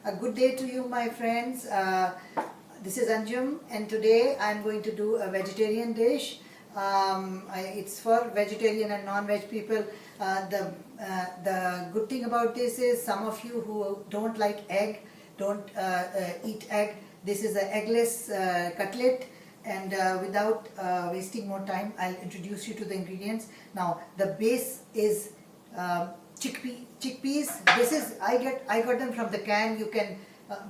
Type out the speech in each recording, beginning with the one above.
A good day to you, my friends. This is Anjum, and today I'm going to do a vegetarian dish. It's for vegetarian and non-veg people. The good thing about this is some of you who don't like egg, don't eat egg. This is an eggless cutlet, and without wasting more time, I'll introduce you to the ingredients. Now, the base is chickpeas. This is I got them from the can. You can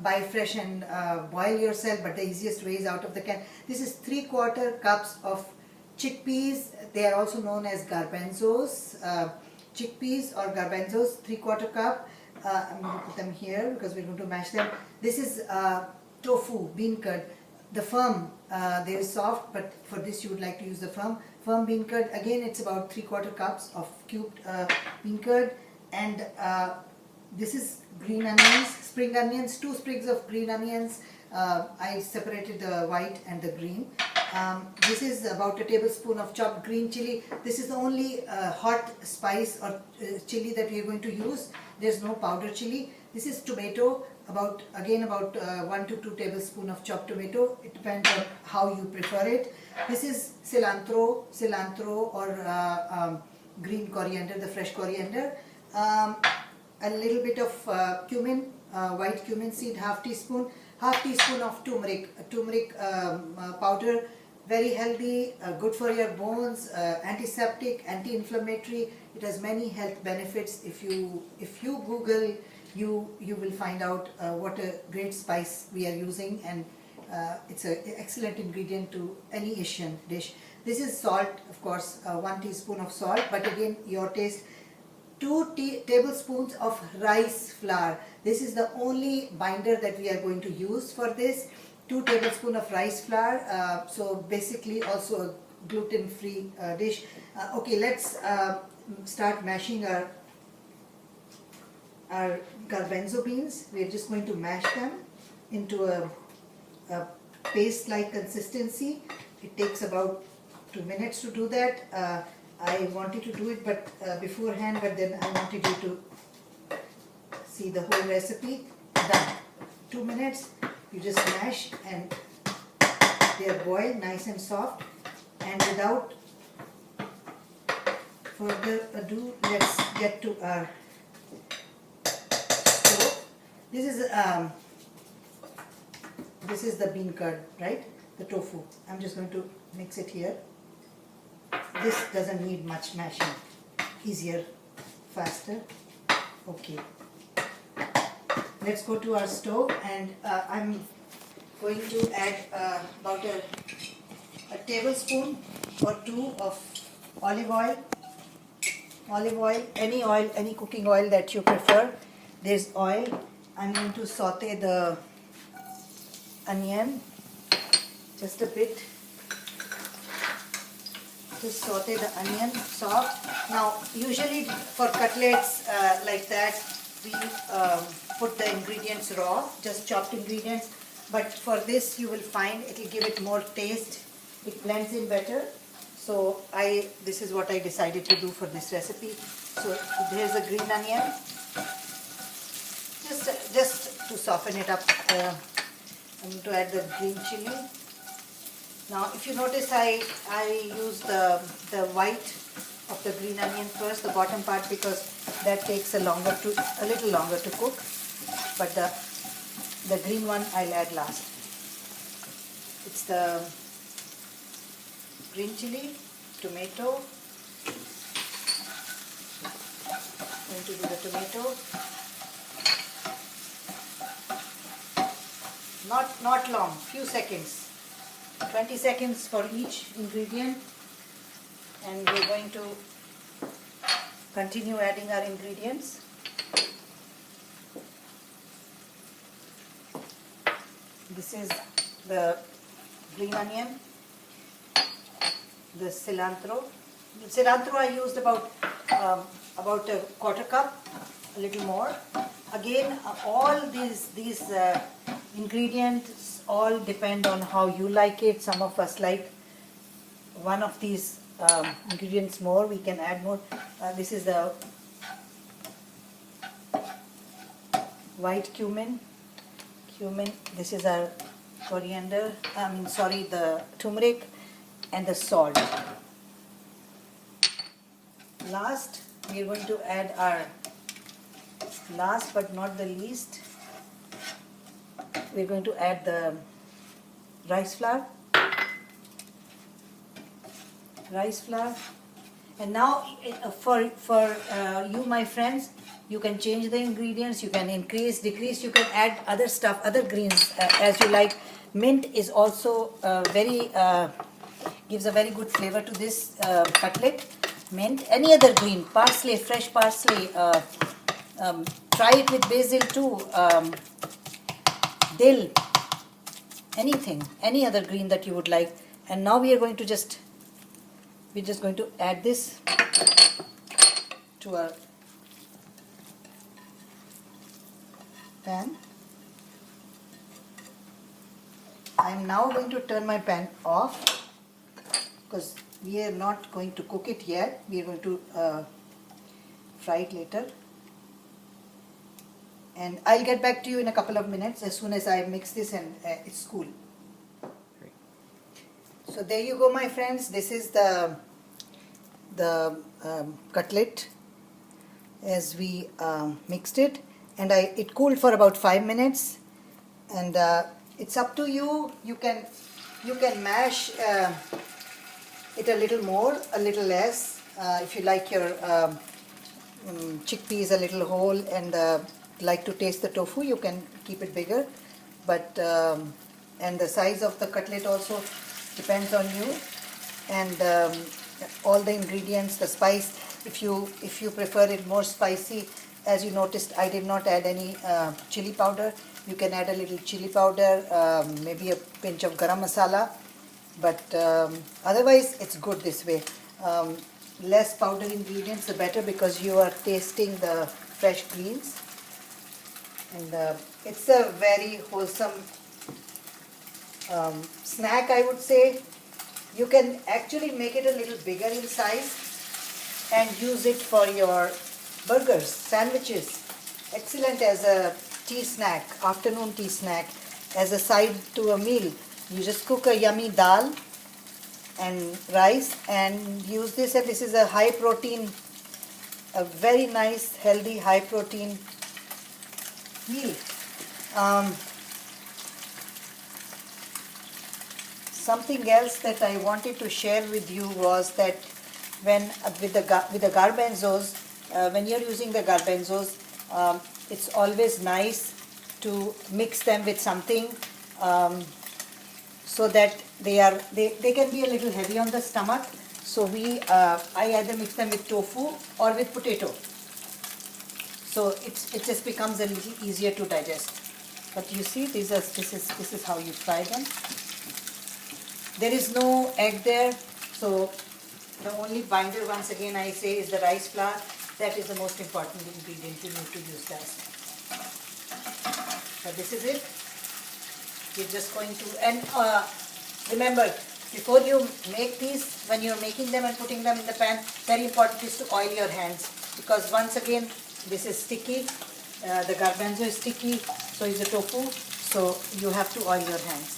buy fresh and boil yourself, but the easiest way is out of the can. This is 3/4 cups of chickpeas. They are also known as garbanzos. Chickpeas or garbanzos, 3/4 cup. I'm going to put them here because we're going to mash them. This is tofu, bean curd. The firm, they are soft, but for this you would like to use the firm bean curd. Again, it's about 3/4 cups of cubed bean curd, and this is green onions, spring onions, 2 sprigs of green onions. I separated the white and the green. This is about a tablespoon of chopped green chili. This is the only hot spice or chili that we are going to use. There's no powder chili. This is tomato, about 1 to 2 tablespoons of chopped tomato. It depends on how you prefer it. This is cilantro or green coriander, the fresh coriander. A little bit of cumin, white cumin seed, half teaspoon of turmeric powder. Very healthy, good for your bones, antiseptic, anti-inflammatory. It has many health benefits. If you Google, you will find out what a great spice we are using, and it's an excellent ingredient to any Asian dish. This is salt, of course, 1 teaspoon of salt, but again your taste. 2 tablespoons of rice flour. This is the only binder that we are going to use for this. 2 tablespoons of rice flour. So basically also a gluten-free dish. Okay, let's start mashing our garbanzo beans. We're just going to mash them into a paste-like consistency. It takes about 2 minutes to do that. I wanted to do it beforehand, but then I wanted you to see the whole recipe. Done. 2 minutes. You just mash and they are boiled nice and soft. And without further ado, let's get to our stove. This is the bean curd, right? The tofu. I'm just going to mix it here. This doesn't need much mashing. Easier, faster. Okay. Let's go to our stove, and I'm going to add about a tablespoon or 2 of olive oil. Any oil, any cooking oil that you prefer. There's oil. I'm going to saute the onion just a bit. Just saute the onion soft. Now, usually for cutlets like that, we put the ingredients raw, just chopped ingredients. But for this, you will find it will give it more taste. It blends in better. So this is what I decided to do for this recipe. So there's a green onion. Just to soften it up, I'm going to add the green chili. Now, if you notice, I use the white of the green onion first, the bottom part, because that takes a little longer to cook. But the green one I'll add last. It's the green chili, tomato. I'm going to do the tomato. Not long, few seconds. 20 seconds for each ingredient, and we're going to continue adding our ingredients. This is the green onion, the cilantro. The cilantro I used about a 1/4 cup, a little more. Again, all these ingredients all depend on how you like it. Some of us like one of these ingredients more. We can add more. This is the white cumin. cumin. This is our coriander. The turmeric and the salt. Last, we are going to add our last but not the least. We are going to add the rice flour. And now for you, my friends, you can change the ingredients, you can increase, decrease, you can add other stuff, other greens as you like. Mint is also gives a very good flavor to this cutlet. Mint, any other green, parsley, fresh parsley, try it with basil too, dill, anything, any other green that you would like. And now we are going to we're just going to add this to our pan. I am now going to turn my pan off because we are not going to cook it yet. We are going to fry it later. And I'll get back to you in a couple of minutes as soon as I mix this and it's cool. So there you go, my friends. This is the cutlet as we mixed it, and it cooled for about 5 minutes. And it's up to you. You can mash it a little more, a little less. If you like your chickpeas a little whole and like to taste the tofu, you can keep it bigger. But and the size of the cutlet also depends on you. And all the ingredients, the spice, if you prefer it more spicy, as you noticed, I did not add any chili powder. You can add a little chili powder, maybe a pinch of garam masala, but otherwise it's good this way. Less powder ingredients the better, because you are tasting the fresh greens. And it's a very wholesome snack, I would say. You can actually make it a little bigger in size and use it for your burgers, sandwiches. Excellent as a tea snack, afternoon tea snack, as a side to a meal. You just cook a yummy dal and rice and use this, and this is a high protein, a very nice, healthy, high protein meal. Something else that I wanted to share with you was that when with the garbanzos, when you're using the garbanzos, it's always nice to mix them with something so that they can be a little heavy on the stomach. So I either mix them with tofu or with potato. So it just becomes a little easier to digest. But you see, this is how you fry them. There is no egg there, so the only binder, once again I say, is the rice flour. That is the most important ingredient. You need to use that. So this is it. You're just going to, and remember, before you make these, when you're making them and putting them in the pan, very important is to oil your hands, because once again, this is sticky. The garbanzo is sticky, so is the tofu. So you have to oil your hands.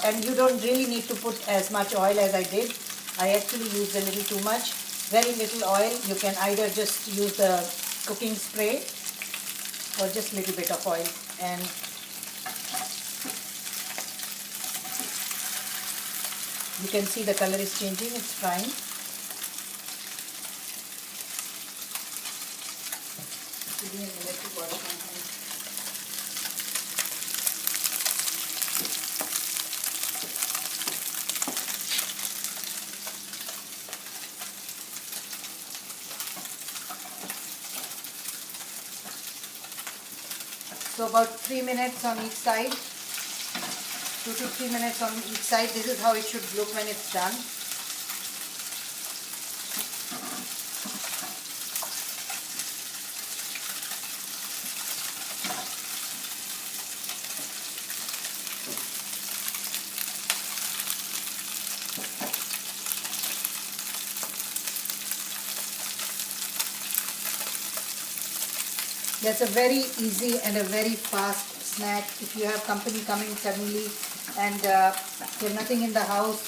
And you don't really need to put as much oil as I did. I actually used a little too much. Very little oil. You can either just use the cooking spray or just a little bit of oil. And you can see the color is changing. It's frying. Give me a minute to wash my hands. So about 3 minutes on each side, 2 to 3 minutes on each side. This is how it should look when it's done. That's a very easy and a very fast snack. If you have company coming suddenly and you have nothing in the house,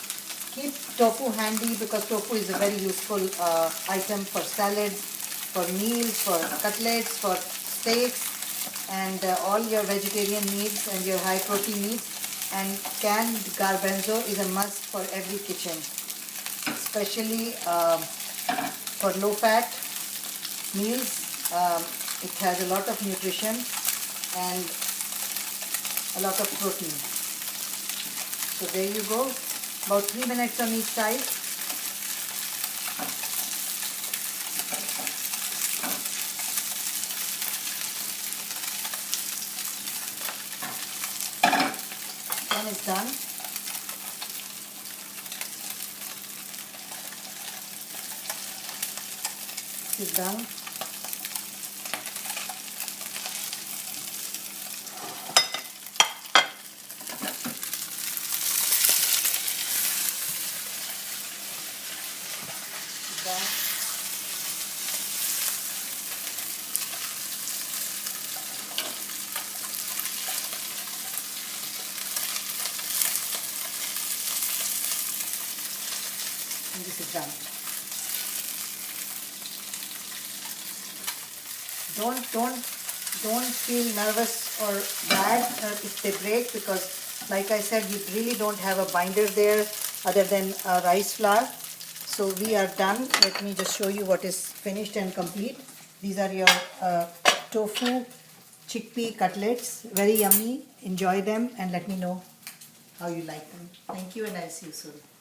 keep tofu handy, because tofu is a very useful item for salads, for meals, for cutlets, for steaks, and all your vegetarian needs and your high protein needs. And canned garbanzo is a must for every kitchen, especially for low fat meals. It has a lot of nutrition and a lot of protein. So there you go, about 3 minutes on each side. Then it's done. It's done. And this is done. Don't feel nervous or bad if they break, because like I said, you really don't have a binder there other than rice flour. So we are done. Let me just show you what is finished and complete. These are your tofu chickpea cutlets. Very yummy. Enjoy them and let me know how you like them. Thank you, and I'll see you soon.